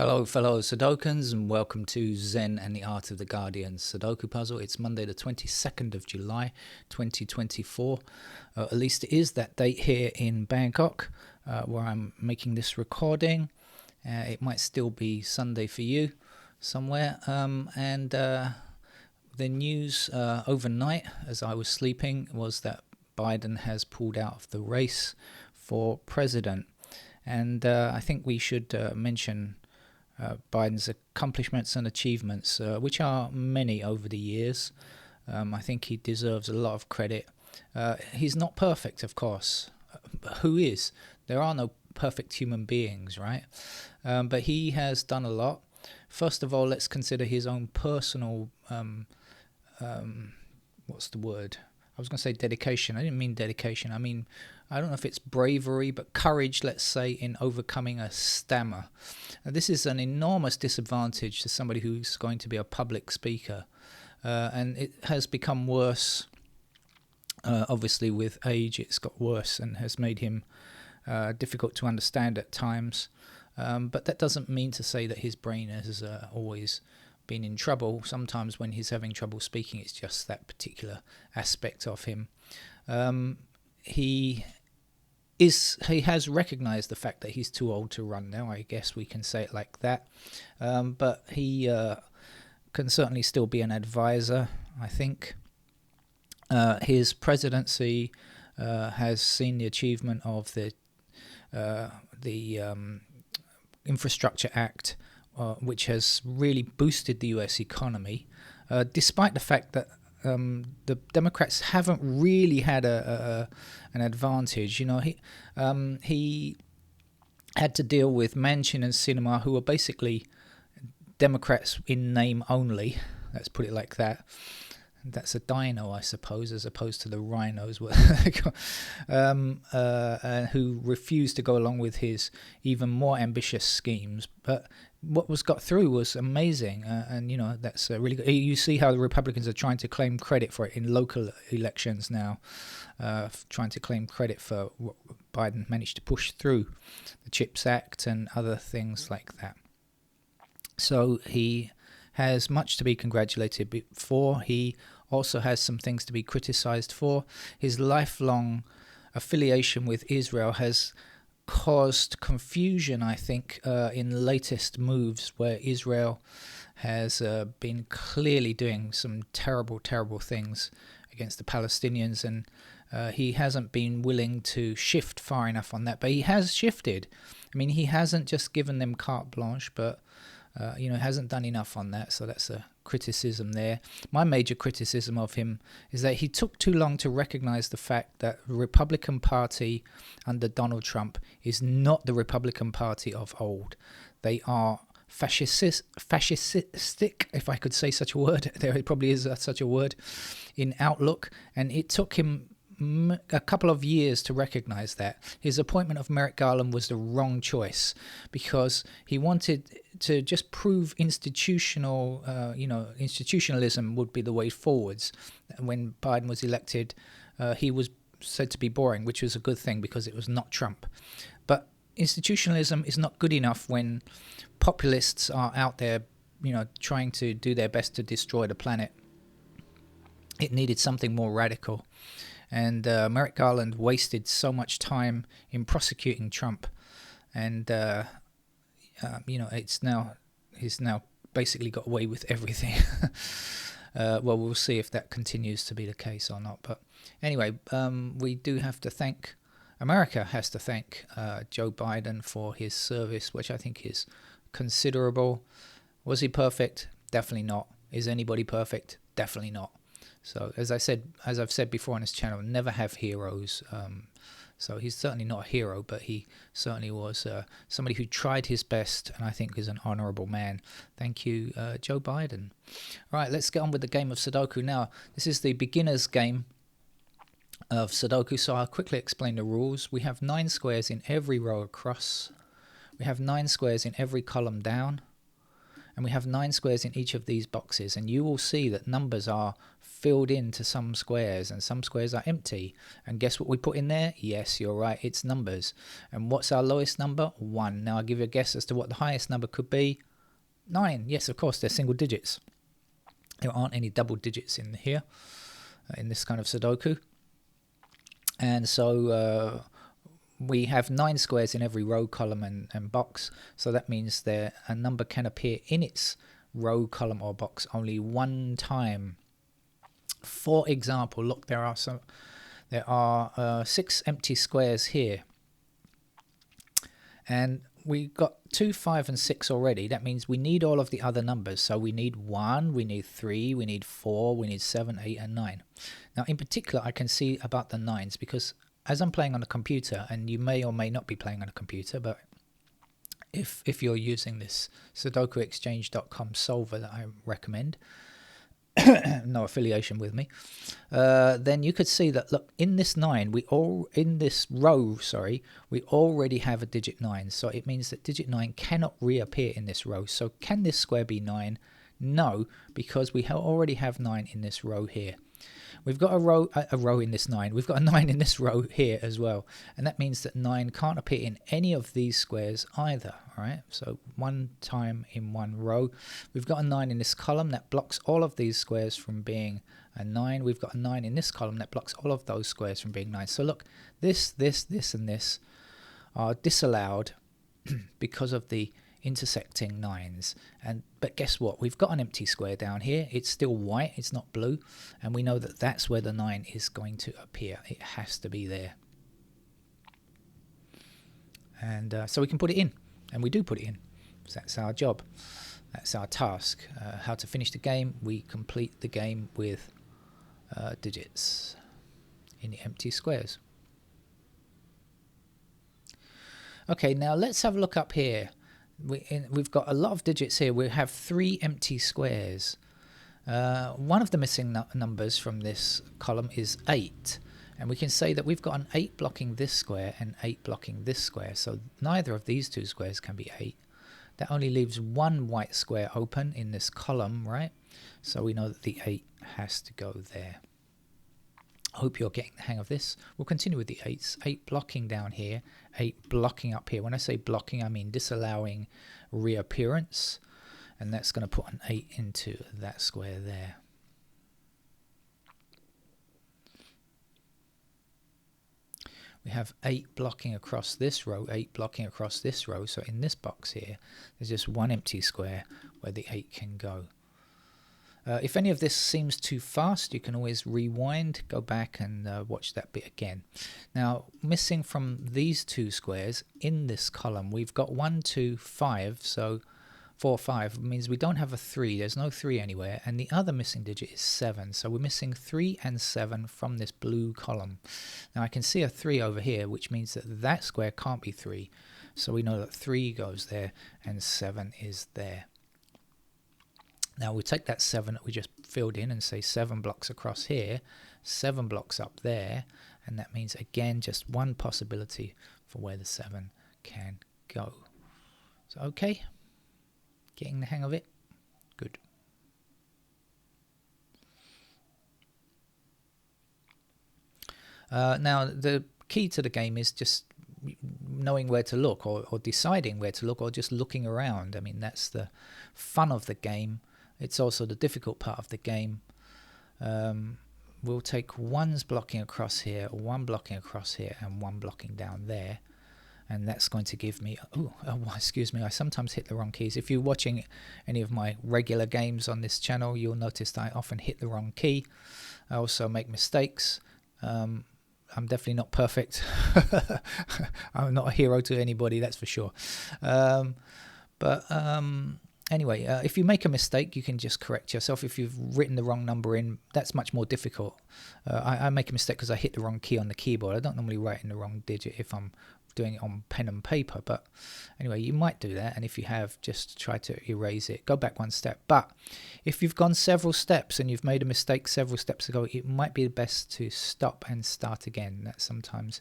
Hello, fellow Sudokans, and welcome to Zen and the Art of the Guardian Sudoku Puzzle. It's Monday, the 22nd of July, 2024. At least it is that date here in Bangkok, where I'm making this recording. It might still be Sunday for you somewhere. The news overnight, as I was sleeping, was that Biden has pulled out of the race for president. And I think we should mention Biden's accomplishments and achievements, which are many over the years. I think he deserves a lot of credit. He's not perfect, of course. But who is? There are no perfect human beings, right? But he has done a lot. First of all, let's consider his own personal, what's the word? I was going to say dedication. I didn't mean dedication. I mean, I don't know if it's bravery, but courage, let's say, in overcoming a stammer. Now, this is an enormous disadvantage to somebody who's going to be a public speaker. And it has become worse. Obviously, with age, it's got worse and has made him difficult to understand at times. But that doesn't mean to say that his brain has always been in trouble. Sometimes when he's having trouble speaking, it's just that particular aspect of him. He has recognized the fact that he's too old to run now. I guess we can say it like that. But he can certainly still be an advisor, I think. His presidency has seen the achievement of the Infrastructure Act, which has really boosted the US economy, despite the fact that the Democrats haven't really had an advantage. You know, he had to deal with Manchin and Sinema, who are basically Democrats in name only. Let's put it like that. That's a dino, I suppose, as opposed to the rhinos, who refused to go along with his even more ambitious schemes. But what was got through was amazing, and you know that's really good. You see how the Republicans are trying to claim credit for it in local elections now, trying to claim credit for what Biden managed to push through, the CHIPS Act and other things like that. So he has much to be congratulated for. He also has some things to be criticized for. His lifelong affiliation with Israel has caused confusion, I think, in latest moves where Israel has been clearly doing some terrible, terrible things against the Palestinians, and he hasn't been willing to shift far enough on that. But he has shifted. I mean, he hasn't just given them carte blanche, but hasn't done enough on that, so that's a criticism there. My major criticism of him is that he took too long to recognize the fact that the Republican Party under Donald Trump is not the Republican Party of old. They are fascistic, if I could say such a word. There probably is such a word in outlook, and it took him a couple of years to recognize that. His appointment of Merrick Garland was the wrong choice because he wanted to just prove institutionalism would be the way forwards. When Biden was elected, he was said to be boring, which was a good thing because it was not Trump. But institutionalism is not good enough when populists are out there, trying to do their best to destroy the planet. It needed something more radical. And Merrick Garland wasted so much time in prosecuting Trump, and he's now basically got away with everything. Well, we'll see if that continues to be the case or not. But anyway, America has to thank Joe Biden for his service, which I think is considerable. Was he perfect? Definitely not. Is anybody perfect? Definitely not. So as I've said before on this channel, never have heroes. So he's certainly not a hero, but he certainly was somebody who tried his best, and I think is an honourable man. Thank you, Joe Biden. All right, let's get on with the game of Sudoku now. This is the beginner's game of Sudoku, so I'll quickly explain the rules. We have 9 squares in every row across. We have 9 squares in every column down. And we have 9 squares in each of these boxes, and you will see that numbers are filled into some squares, and some squares are empty. And guess what we put in there? Yes, you're right, it's numbers. And what's our lowest number? 1. Now I'll give you a guess as to what the highest number could be. 9. Yes, of course, they're single digits. There aren't any double digits in here, in this kind of Sudoku. And so we have 9 squares in every row, column and box. So that means a number can appear in its row, column or box only one time. For example, look, there are 6 empty squares here. And we got 2, 5 and 6 already. That means we need all of the other numbers. So we need 1, we need 3, we need 4, we need 7, 8 and 9. Now in particular I can see about the 9s because as I'm playing on a computer, and you may or may not be playing on a computer, but if you're using this SudokuExchange.com solver that I recommend, no affiliation with me, then you could see that, look, in this row, we already have a digit 9. So it means that digit 9 cannot reappear in this row. So can this square be 9? No, because we already have 9 in this row here. We've got a row in this 9. We've got a 9 in this row here as well. And that means that 9 can't appear in any of these squares either. All right. So one time in one row. We've got a 9 in this column that blocks all of these squares from being a 9. We've got a 9 in this column that blocks all of those squares from being 9. So look, this, and this are disallowed because of the intersecting 9s. But guess what, we've got an empty square down here. It's still white, it's not blue, and we know that that's where the 9 is going to appear. It has to be there. And so we can put it in, and we do put it in. So that's our job, that's our task. How to finish the game: we complete the game with digits in the empty squares. Okay, now let's have a look up here. We've got a lot of digits here. We have 3 empty squares. One of the missing numbers from this column is 8. And we can say that we've got an 8 blocking this square and 8 blocking this square. So neither of these 2 squares can be 8. That only leaves one white square open in this column, right? So we know that the 8 has to go there. I hope you're getting the hang of this. We'll continue with the 8s. 8 blocking down here, 8 blocking up here. When I say blocking, I mean disallowing reappearance. And that's going to put an 8 into that square there. We have 8 blocking across this row, 8 blocking across this row. So in this box here, there's just one empty square where the 8 can go. If any of this seems too fast, you can always rewind, go back and watch that bit again. Now, missing from these 2 squares in this column, we've got 1, 2, 5. So 4, 5 means we don't have a 3. There's no 3 anywhere. And the other missing digit is 7. So we're missing 3 and 7 from this blue column. Now I can see a 3 over here, which means that that square can't be 3. So we know that 3 goes there and 7 is there. Now we'll take that 7 that we just filled in and say 7 blocks across here, 7 blocks up there, and that means again just one possibility for where the 7 can go. So okay, getting the hang of it? Good. Now the key to the game is just knowing where to look, or deciding where to look, or just looking around. I mean, that's the fun of the game. It's also the difficult part of the game. We'll take 1's blocking across here, 1 blocking across here, and 1 blocking down there. And that's going to give me... Oh, excuse me, I sometimes hit the wrong keys. If you're watching any of my regular games on this channel, you'll notice that I often hit the wrong key. I also make mistakes. I'm definitely not perfect. I'm not a hero to anybody, that's for sure. Anyway, if you make a mistake, you can just correct yourself. If you've written the wrong number in, that's much more difficult. I make a mistake because I hit the wrong key on the keyboard. I don't normally write in the wrong digit if I'm doing it on pen and paper. But anyway, you might do that. And if you have, just try to erase it. Go back 1 step. But if you've gone several steps and you've made a mistake several steps ago, it might be best to stop and start again. That sometimes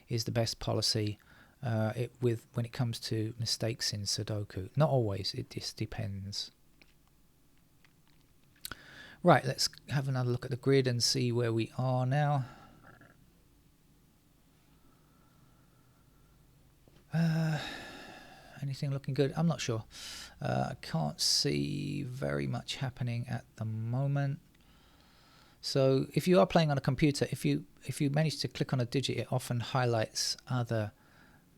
is the best policy. When it comes to mistakes in Sudoku. Not always, it just depends. Right, let's have another look at the grid and see where we are now. Anything looking good? I'm not sure. I can't see very much happening at the moment. So if you are playing on a computer, if you manage to click on a digit, it often highlights other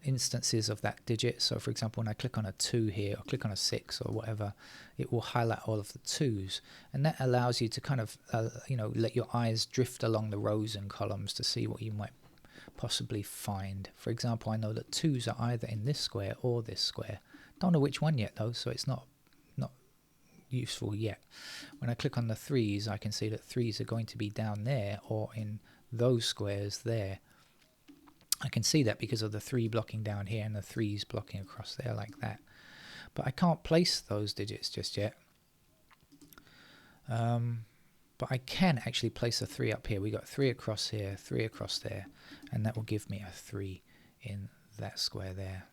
instances of that digit. So for example, when I click on a 2 here, or click on a 6 or whatever, it will highlight all of the 2s, and that allows you to kind of let your eyes drift along the rows and columns to see what you might possibly find. For example, I know that 2s are either in this square or this square. Don't know which one yet though, so it's not useful yet. When I click on the 3s, I can see that 3s are going to be down there or in those squares there. I can see that because of the 3 blocking down here and the 3s blocking across there like that. But I can't place those digits just yet. But I can actually place a 3 up here. We got 3 across here, 3 across there, and that will give me a 3 in that square there.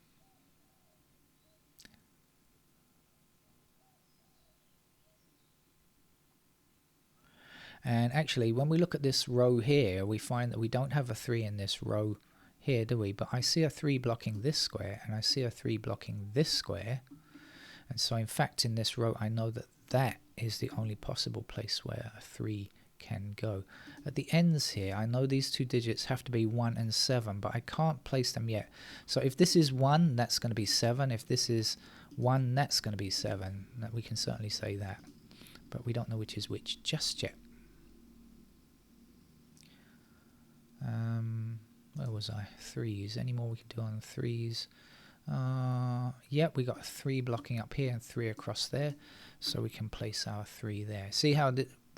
And actually, when we look at this row here, we find that we don't have a 3 in this row here, do we? But I see a 3 blocking this square, and I see a 3 blocking this square. And so in fact, in this row, I know that that is the only possible place where a 3 can go. At the ends here, I know these two digits have to be 1 and 7, but I can't place them yet. So if this is 1, that's going to be 7. If this is 1, that's going to be 7. We can certainly say that. But we don't know which is which just yet. Where was I? 3s. Any more we can do on 3s? Yep, we got a 3 blocking up here and 3 across there, so we can place our 3 there. See how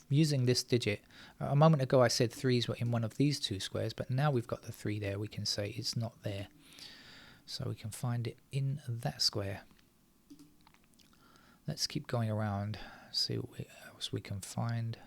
using this digit, a moment ago I said 3s were in one of these two squares, but now we've got the 3 there, we can say it's not there. So we can find it in that square. Let's keep going around, see what else we can find.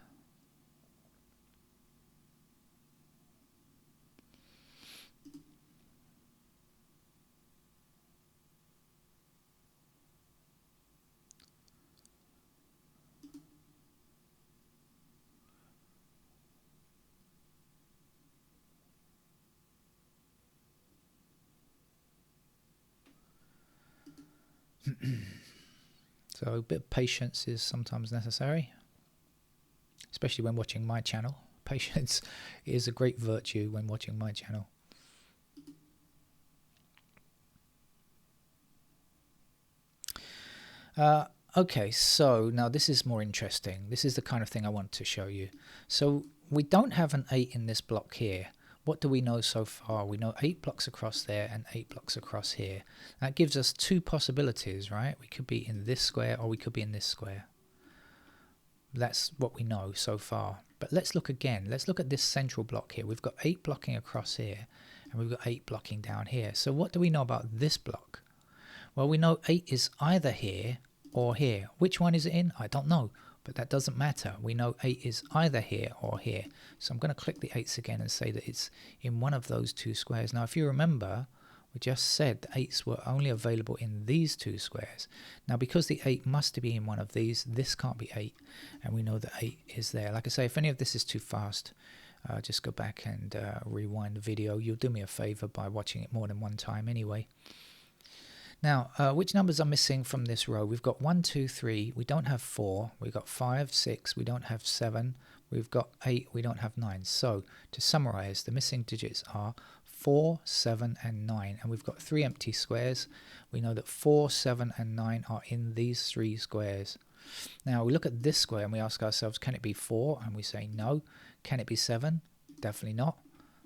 So a bit of patience is sometimes necessary, especially when watching my channel. Patience is a great virtue when watching my channel. Okay, so now this is more interesting. This is the kind of thing I want to show you. So we don't have an 8 in this block here. What do we know so far? We know 8 blocks across there and 8 blocks across here. That gives us 2 possibilities, right? We could be in this square or we could be in this square. That's what we know so far. But let's look again. Let's look at this central block here. We've got 8 blocking across here and we've got 8 blocking down here. So what do we know about this block? Well, we know 8 is either here or here. Which one is it in? I don't know. But that doesn't matter. We know 8 is either here or here. So I'm going to click the 8s again and say that it's in one of those 2 squares. Now, if you remember, we just said the 8s were only available in these 2 squares. Now, because the 8 must be in one of these, this can't be 8. And we know that 8 is there. Like I say, if any of this is too fast, just go back and rewind the video. You'll do me a favor by watching it more than one time anyway. Now, which numbers are missing from this row? We've got 1, 2, 3. We don't have 4. We've got 5, 6. We don't have 7. We've got 8. We don't have 9. So, to summarize, the missing digits are 4, 7, and 9. And we've got 3 empty squares. We know that 4, 7, and 9 are in these 3 squares. Now, we look at this square and we ask ourselves, can it be 4? And we say no. Can it be 7? Definitely not.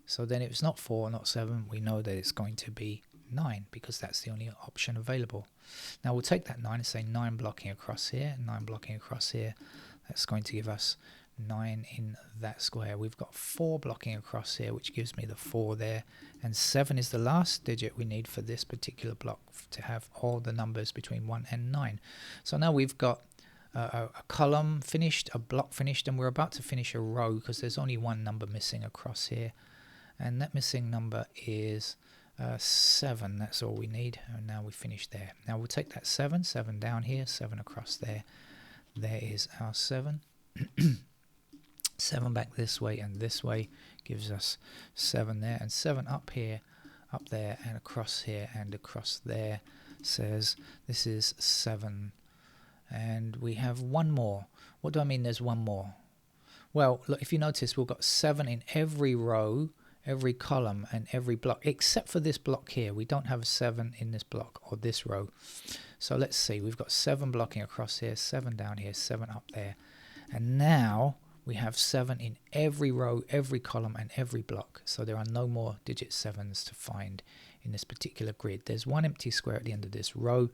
So then if it's not 4, not 7, we know that it's going to be 9 because that's the only option available. Now we'll take that 9 and say 9 blocking across here, 9 blocking across here. That's going to give us 9 in that square. We've got 4 blocking across here, which gives me the 4 there, and 7 is the last digit we need for this particular block to have all the numbers between 1 and 9. So now we've got a column finished, a block finished, and we're about to finish a row because there's only one number missing across here, and that missing number is 7. That's all we need, and now we finished there. Now we'll take that 7 down here, 7 across there. There is our 7. 7 back this way and this way gives us 7 there, and 7 up here, up there, and across here and across there says this is 7. And we have one more. What do I mean there's one more? Well, look, if you notice, we've got 7 in every row, every column, and every block, except for this block here. We don't have a 7 in this block or this row. So let's see, we've got 7 blocking across here, 7 down here, 7 up there. And now we have 7 in every row, every column, and every block. So there are no more digit 7s to find in this particular grid. There's one empty square at the end of this row.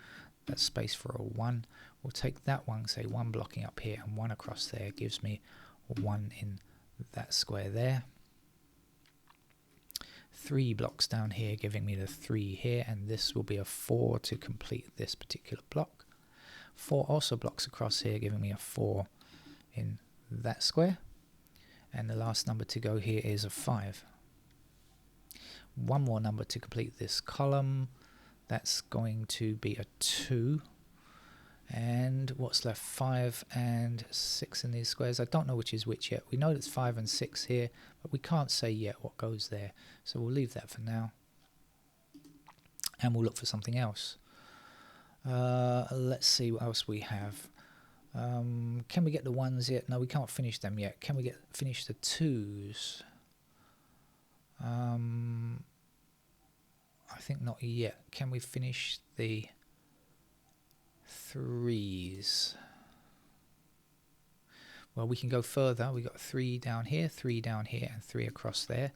That's space for a 1. We'll take that one, say 1 blocking up here and 1 across there, gives me 1 in that square there. 3 blocks down here giving me the 3 here, and this will be a 4 to complete this particular block. 4 also blocks across here giving me a 4 in that square, and the last number to go here is a 5. One more number to complete this column, that's going to be a 2. And what's left? 5 and 6 in these squares. I don't know which is which yet. We know it's 5 and 6 here, but we can't say yet what goes there, so we'll leave that for now and we'll look for something else. Let's see what else we have. Can we get the 1s yet? No, we can't finish them yet. Can we finish the 2s? I think not yet. Can we finish the 3s? Well, we can go further. We got 3 down here, 3 down here, and 3 across there.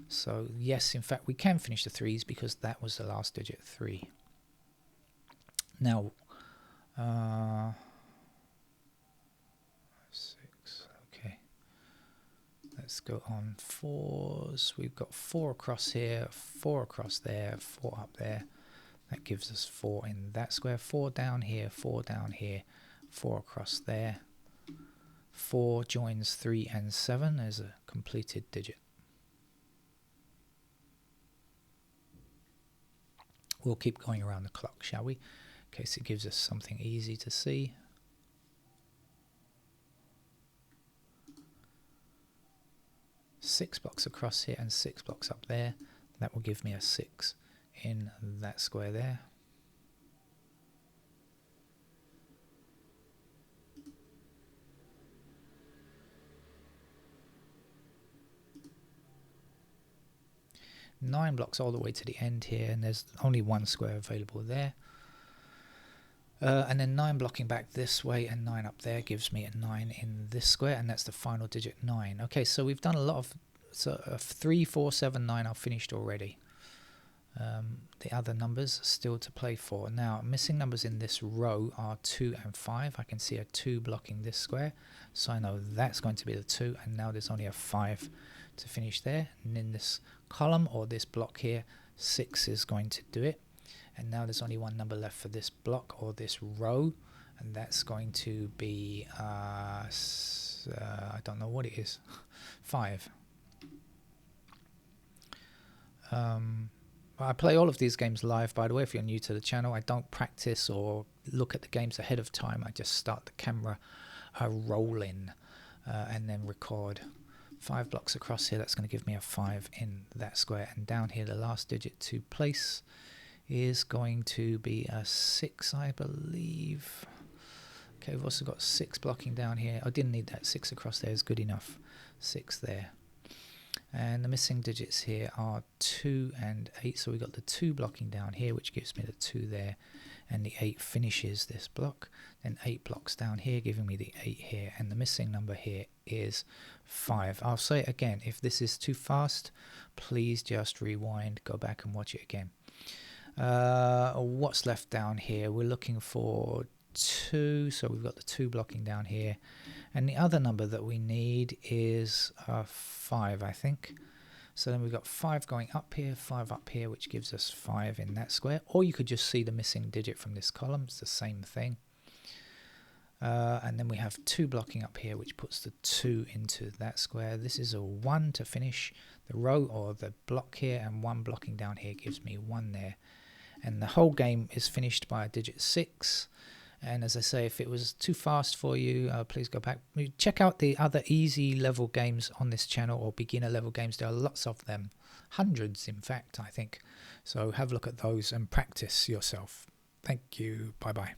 So yes, in fact, we can finish the 3s because that was the last digit, 3. Now, 6. Okay. Let's go on 4s. We've got 4 across here, 4 across there, 4 up there. That gives us 4 in that square. 4 down here, 4 down here, 4 across there. 4 joins 3 and 7 as a completed digit. We'll keep going around the clock, shall we? In case it gives us something easy to see. Six blocks across here and 6 blocks up there. That will give me a 6 in that square there. Nine blocks all the way to the end here, and there's only 1 square available there. And then 9 blocking back this way and 9 up there gives me a 9 in this square, and that's the final digit, 9. Okay, so we've done a lot of 3, 4, 7, 9 are finished already. The other numbers still to play for. Now, missing numbers in this row are 2 and 5. I can see a 2 blocking this square, so I know that's going to be the 2, and now there's only a 5 to finish there. And in this column or this block here, 6 is going to do it. And now there's only 1 number left for this block or this row, and that's going to be I don't know what it is. 5. I play all of these games live, by the way. If you're new to the channel, I don't practice or look at the games ahead of time. I just start the camera rolling and then record. 5 blocks across here, that's going to give me a 5 in that square, and down here the last digit to place is going to be a 6, I believe. Okay, we've also got 6 blocking down here. I didn't need that. 6 across there is good enough. 6 there. And the missing digits here are 2 and 8. So we've got the 2 blocking down here, which gives me the 2 there. And the 8 finishes this block. Then 8 blocks down here, giving me the 8 here. And the missing number here is 5. I'll say it again. If this is too fast, please just rewind, go back and watch it again. What's left down here? We're looking for 2, so we've got the 2 blocking down here, and the other number that we need is 5, I think. So then we've got 5 going up here, 5 up here, which gives us 5 in that square, or you could just see the missing digit from this column. It's the same thing. And then we have 2 blocking up here, which puts the 2 into that square. This is a 1 to finish the row or the block here, and 1 blocking down here gives me 1 there. And the whole game is finished by a digit 6, And as I say, if it was too fast for you, please go back. Check out the other easy level games on this channel, or beginner level games. There are lots of them, hundreds in fact, I think. So have a look at those and practice yourself. Thank you. Bye bye.